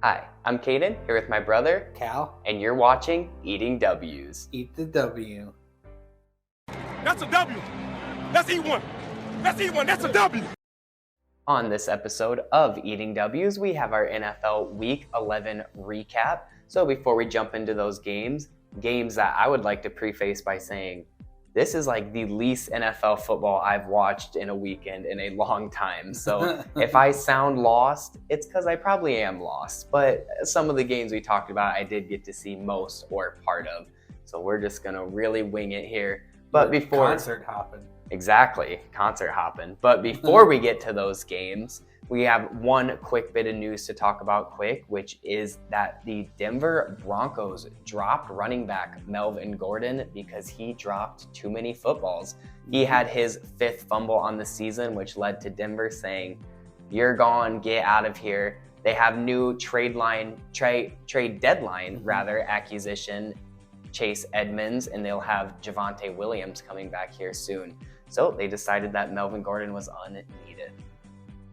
Hi, I'm Caden, here with my brother, Cal, and you're watching Eating W's. eat the W. That's a W. Let's eat one. Let's eat one. That's a W. On this episode of Eating W's, we have our NFL Week 11 recap. So before we jump into those games that I would like to preface by saying, this is like the least NFL football I've watched in a weekend in a long time. So if I sound lost, it's because I probably am lost. But some of the games we talked about, I did get to see most or part of. So we're just going to really wing it here. But before concert hopping. Exactly, concert hopping. But before we get to those games, we have one quick bit of news to talk about quick, which is that the Denver Broncos dropped running back Melvin Gordon because he dropped too many footballs. He had his 5th fumble on the season, which led to Denver saying, "You're gone, get out of here." They have new trade deadline acquisition, Chase Edmonds, and they'll have Javonte Williams coming back here soon. So they decided that Melvin Gordon was unneeded.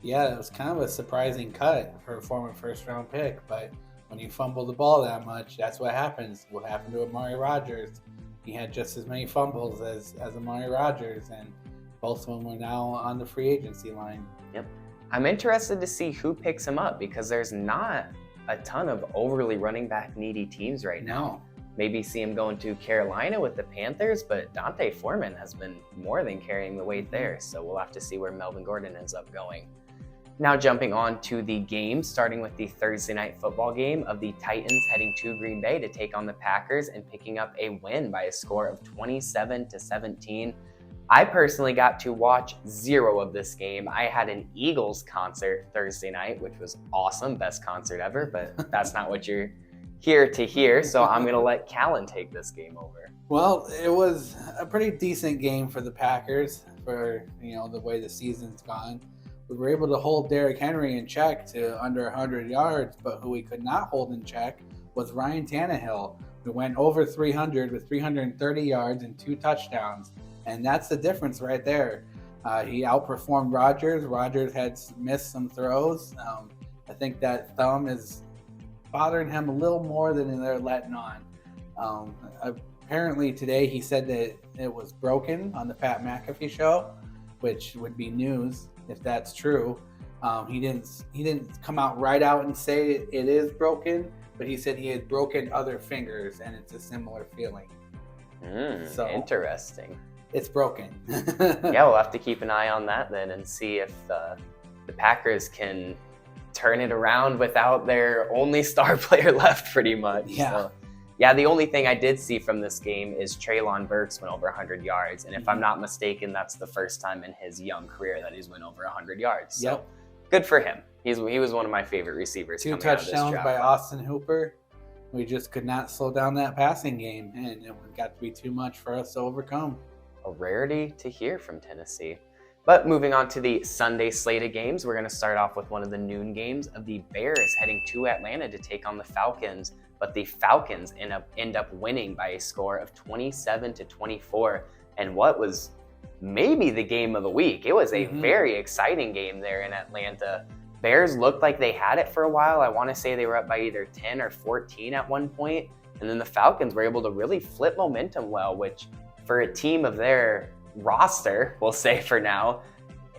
Yeah, it was kind of a surprising cut for a former first-round pick, but when you fumble the ball that much, that's what happens. What happened to Amari Rodgers? He had just as many fumbles as Amari Rodgers, and both of them were now on the free agency line. Yep. I'm interested to see who picks him up because there's not a ton of overly running back needy teams right now. Maybe see him going to Carolina with the Panthers, but Dante Foreman has been more than carrying the weight there, so we'll have to see where Melvin Gordon ends up going. Now jumping on to the games, starting with the Thursday night football game of the Titans heading to Green Bay to take on the Packers and picking up a win by a score of 27-17. I personally got to watch 0 of this game. I had an Eagles concert Thursday night, which was awesome, best concert ever, but that's not what you're here to hear, so I'm going to let Callan take this game over. Well, it was a pretty decent game for the Packers for, the way the season's gone. We were able to hold Derrick Henry in check to under 100 yards, but who we could not hold in check was Ryan Tannehill, who went over 300 with 330 yards and 2 touchdowns, and that's the difference right there. He outperformed Rodgers. Rodgers had missed some throws. I think that thumb is bothering him a little more than they're letting on. Apparently today he said that it was broken on the Pat McAfee show, which would be news if that's true. He didn't come out right out and say it is broken, but he said he had broken other fingers and it's a similar feeling. So interesting. It's broken. Yeah, we'll have to keep an eye on that then and see if the Packers can turn it around without their only star player left, pretty much. Yeah. So, the only thing I did see from this game is Treylon Burks went over 100 yards. And if I'm not mistaken, that's the first time in his young career that he's went over 100 yards. So good for him. He was one of my favorite receivers. 2 touchdowns by Austin Hooper. We just could not slow down that passing game, and it got to be too much for us to overcome. A rarity to hear from Tennessee. But moving on to the Sunday slate of games, we're going to start off with one of the noon games of the Bears heading to Atlanta to take on the Falcons. But the Falcons end up winning by a score of 27-24. And what was maybe the game of the week. It was a very exciting game there in Atlanta. Bears looked like they had it for a while. I want to say they were up by either 10 or 14 at one point. And then the Falcons were able to really flip momentum well, which for a team of their roster, we'll say for now,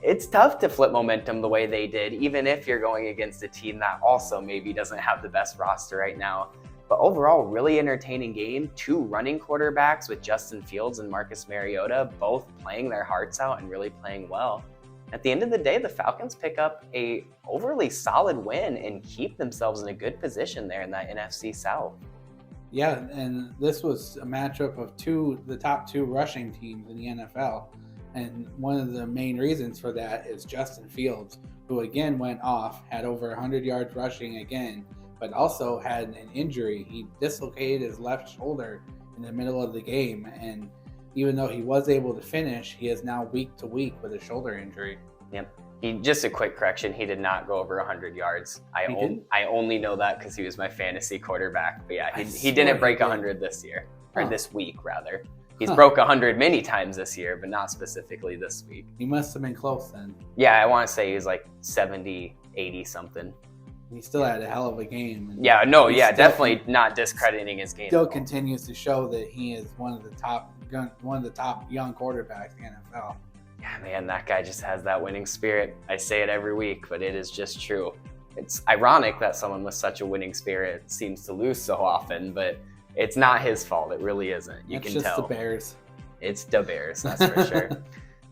it's tough to flip momentum the way they did, even if you're going against a team that also maybe doesn't have the best roster right now. But overall, really entertaining game. 2 running quarterbacks with Justin Fields and Marcus Mariota, both playing their hearts out and really playing well. At the end of the day, the Falcons pick up a overly solid win and keep themselves in a good position there in that NFC South. Yeah, and this was a matchup of the top 2 rushing teams in the NFL. And one of the main reasons for that is Justin Fields, who again went off, had over 100 yards rushing again, but also had an injury. He dislocated his left shoulder in the middle of the game. And even though he was able to finish, he is now week to week with a shoulder injury. Yep. Just a quick correction, he did not go over 100 yards. I only know that because he was my fantasy quarterback. But yeah, he didn't break 100 this year, or this week rather. He's broke 100 many times this year, but not specifically this week. He must have been close then. Yeah, I want to say he's like 70, 80 something. he still had a hell of a game. And Yeah, no, he yeah, still- definitely not discrediting his game. Still continues to show that he is one of the top young quarterbacks in the NFL. Yeah, man, that guy just has that winning spirit. I say it every week, but it is just true. It's ironic that someone with such a winning spirit seems to lose so often, but it's not his fault. It really isn't. You It's can just tell. the Bears. It's the Bears, that's for sure.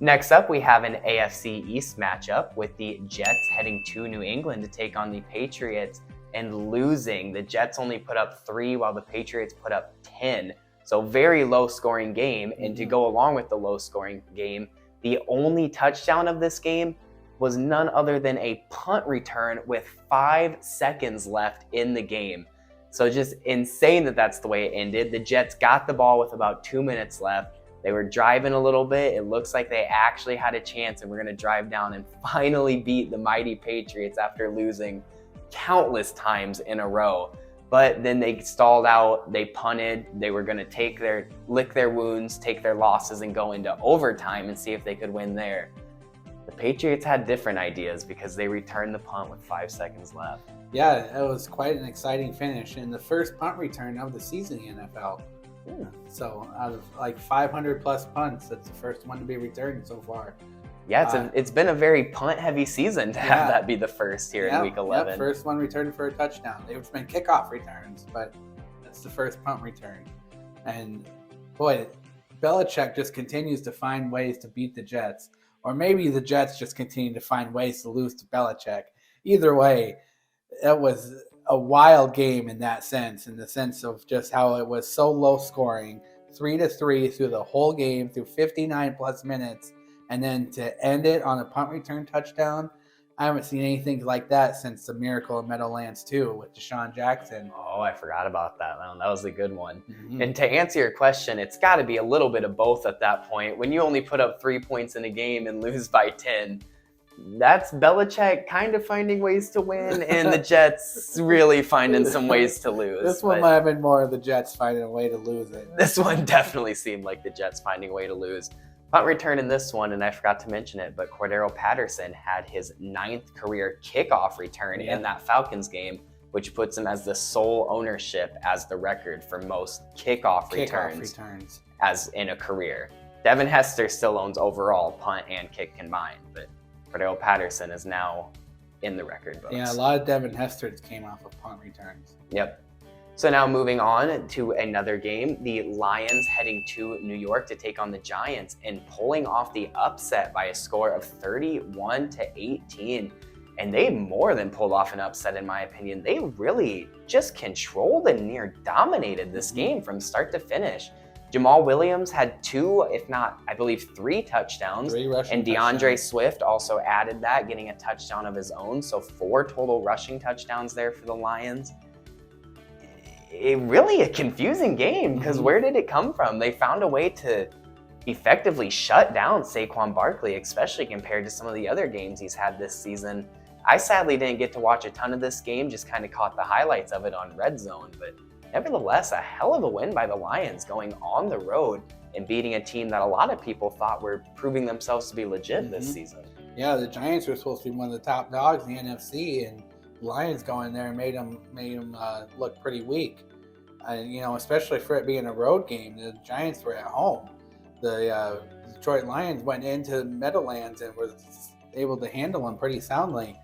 Next up, we have an AFC East matchup with the Jets heading to New England to take on the Patriots and losing. The Jets only put up 3 while the Patriots put up 10. So very low scoring game. And to go along with the low scoring game, the only touchdown of this game was none other than a punt return with 5 seconds left in the game. So just insane that that's the way it ended. The Jets got the ball with about 2 minutes left. They were driving a little bit. It looks like they actually had a chance and we're going to drive down and finally beat the mighty Patriots after losing countless times in a row. But then they stalled out, they punted, they were going to lick their wounds, take their losses and go into overtime and see if they could win there. The Patriots had different ideas because they returned the punt with 5 seconds left. Yeah, it was quite an exciting finish and the first punt return of the season in the NFL. Yeah. So out of like 500 plus punts, that's the first one to be returned so far. Yeah, it's been a very punt-heavy season to have that be the first here in Week 11. Yep, first one returned for a touchdown. They've been kickoff returns, but that's the first punt return. And boy, Belichick just continues to find ways to beat the Jets. Or maybe the Jets just continue to find ways to lose to Belichick. Either way, that was a wild game in that sense, in the sense of just how it was so low scoring, 3-3 through the whole game, through 59 plus minutes. And then to end it on a punt return touchdown, I haven't seen anything like that since the Miracle in Meadowlands 2 with Deshaun Jackson. Oh, I forgot about that one. That was a good one. Mm-hmm. And to answer your question, it's got to be a little bit of both at that point. When you only put up 3 points in a game and lose by 10, that's Belichick kind of finding ways to win and the Jets really finding some ways to lose. This one But might have been more of the Jets finding a way to lose it. this one definitely seemed like the Jets finding a way to lose. Punt return in this one, and I forgot to mention it, but Cordero Patterson had his 9th career kickoff return in that Falcons game, which puts him as the sole ownership as the record for most kickoff returns as in a career. Devin Hester still owns overall punt and kick combined, but Cordero Patterson is now in the record books. Yeah, a lot of Devin Hesters came off of punt returns. Yep. So now moving on to another game, the Lions heading to New York to take on the Giants and pulling off the upset by a score of 31-18. And they more than pulled off an upset in my opinion. They really just controlled and near dominated this game from start to finish. Jamal Williams had 2, if not, I believe 3 touchdowns. 3 rushing And DeAndre touchdowns. Swift also added that, getting a touchdown of his own. So 4 total rushing touchdowns there for the Lions. Really a confusing game because where did it come from? They found a way to effectively shut down Saquon Barkley, especially compared to some of the other games he's had this season. I sadly didn't get to watch a ton of this game, just kind of caught the highlights of it on Red Zone, but nevertheless, a hell of a win by the Lions going on the road and beating a team that a lot of people thought were proving themselves to be legit this season. Yeah, the Giants were supposed to be one of the top dogs in the NFC, and the Lions going there and made them look pretty weak. Especially for it being a road game. The Giants were at home. The Detroit Lions went into Meadowlands and were able to handle them pretty soundly.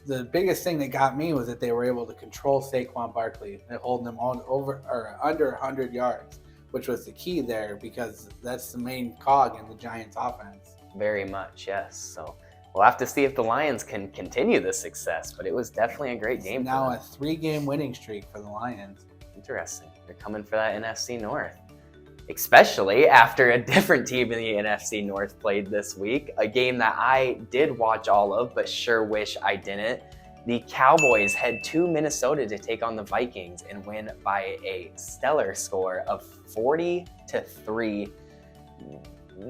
The biggest thing that got me was that they were able to control Saquon Barkley and holding them on under 100 yards, which was the key there because that's the main cog in the Giants' offense. Very much, yes. So we'll have to see if the Lions can continue this success, but it was definitely a great game. Now for them. a 3-game winning streak for the Lions. Interesting. They're coming for that NFC North. Especially after a different team in the NFC North played this week. A game that I did watch all of, but sure wish I didn't. The Cowboys head to Minnesota to take on the Vikings and win by a stellar score of 40-3.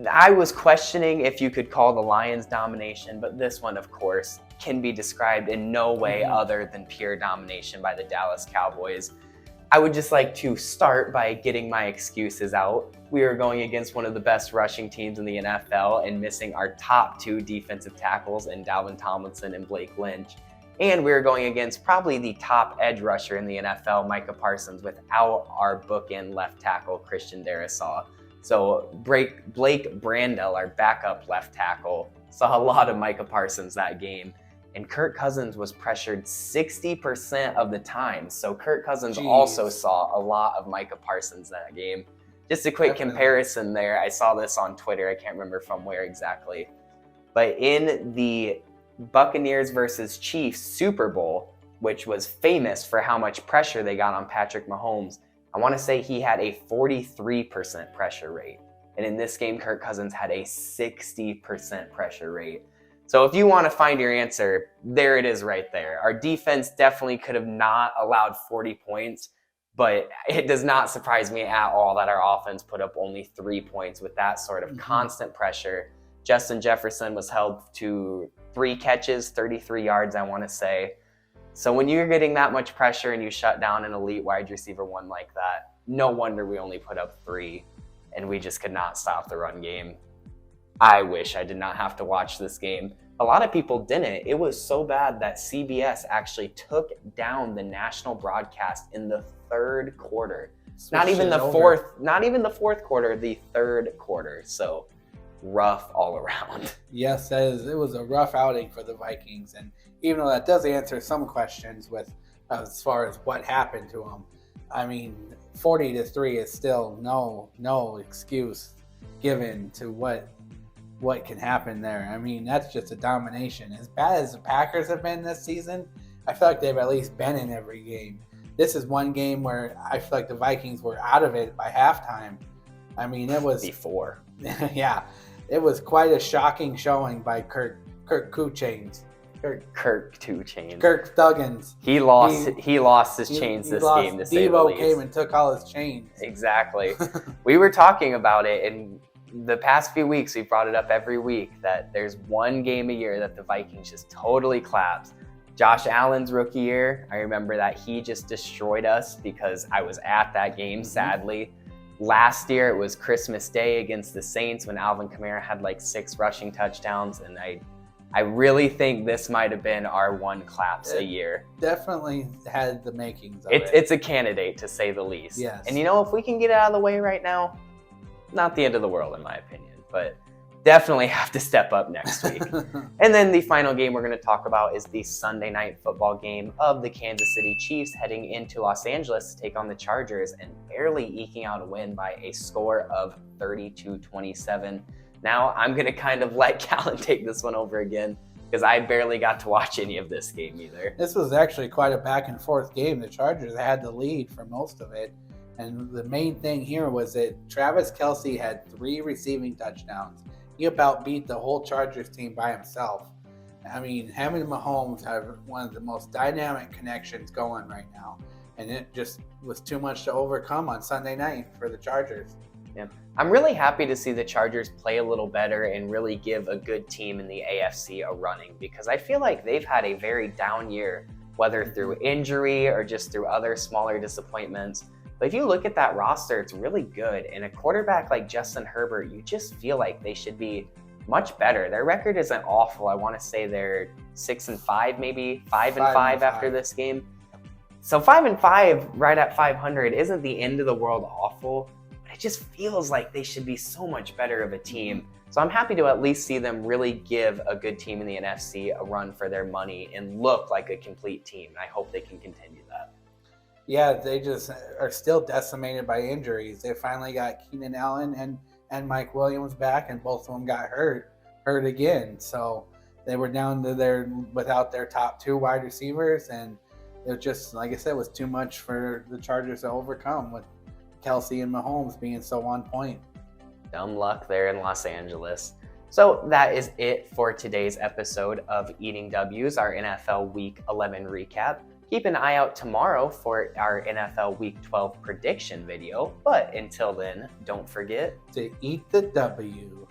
I was questioning if you could call the Lions domination, but this one, of course, can be described in no way other than pure domination by the Dallas Cowboys. I would just like to start by getting my excuses out. We are going against one of the best rushing teams in the NFL and missing our top 2 defensive tackles in Dalvin Tomlinson and Blake Lynch. And we were going against probably the top edge rusher in the NFL, Micah Parsons, without our bookend left tackle, Christian Darrisaw. So Blake Brandel, our backup left tackle, saw a lot of Micah Parsons that game. And Kirk Cousins was pressured 60% of the time. So Kirk Cousins also saw a lot of Micah Parsons that game. Just a quick comparison there. I saw this on Twitter. I can't remember from where exactly. But in the Buccaneers versus Chiefs Super Bowl, which was famous for how much pressure they got on Patrick Mahomes, I want to say he had a 43% pressure rate. And in this game, Kirk Cousins had a 60% pressure rate. So if you want to find your answer, there it is right there. Our defense definitely could have not allowed 40 points, but it does not surprise me at all that our offense put up only 3 points with that sort of constant pressure. Justin Jefferson was held to 3 catches, 33 yards, I want to say. So when you're getting that much pressure and you shut down an elite wide receiver one like that, no wonder we only put up 3 and we just could not stop the run game. I wish I did not have to watch this game. A lot of people didn't. It was so bad that CBS actually took down the national broadcast in the 3rd quarter. Not even the fourth quarter, the 3rd quarter. So rough all around. Yes, it was a rough outing for the Vikings, and even though that does answer some questions with as far as what happened to them, I mean, 40-3 is still no excuse given to what can happen there. I mean, that's just a domination. As bad as the Packers have been this season, I feel like they've at least been in every game. This is one game where I feel like the Vikings were out of it by halftime. I mean, it was before. Yeah, it was quite a shocking showing by Kirk Chains. Kirk Two Chains. Kirk Thuggins. He lost his chains this game, to say the Devo least. came and took all his chains. Exactly. We were talking about it in the past few weeks. We brought it up every week that there's one game a year that the Vikings just totally collapse. Josh Allen's rookie year, I remember that he just destroyed us because I was at that game, sadly. Last year, it was Christmas Day against the Saints when Alvin Kamara had like 6 rushing touchdowns. And I really think this might have been our one collapse a year. Definitely had the makings of it. It's a candidate, to say the least. Yes. And if we can get it out of the way right now, not the end of the world in my opinion, but definitely have to step up next week. And then the final game we're going to talk about is the Sunday night football game of the Kansas City Chiefs heading into Los Angeles to take on the Chargers and barely eking out a win by a score of 32-27. Now I'm going to kind of let Callan take this one over again because I barely got to watch any of this game either. This was actually quite a back and forth game. The Chargers had the lead for most of it. And the main thing here was that Travis Kelce had 3 receiving touchdowns. He about beat the whole Chargers team by himself. I mean, him and Mahomes have one of the most dynamic connections going right now. And it just was too much to overcome on Sunday night for the Chargers. Yeah. I'm really happy to see the Chargers play a little better and really give a good team in the AFC a running, because I feel like they've had a very down year, whether through injury or just through other smaller disappointments. But if you look at that roster, it's really good. And a quarterback like Justin Herbert, you just feel like they should be much better. Their record isn't awful. I want to say they're 6-5, maybe 5-5 after this game. So 5-5 right at 500 isn't the end of the world awful, but it just feels like they should be so much better of a team. So I'm happy to at least see them really give a good team in the NFC a run for their money and look like a complete team. And I hope they can continue that. Yeah, they just are still decimated by injuries. They finally got Keenan Allen and Mike Williams back, and both of them got hurt again. So they were down to without their top 2 wide receivers, and it was just, like I said, it was too much for the Chargers to overcome with Kelce and Mahomes being so on point. Dumb luck there in Los Angeles. So that is it for today's episode of Eating W's, our NFL Week 11 recap. Keep an eye out tomorrow for our NFL Week 12 prediction video. But until then, don't forget to eat the W.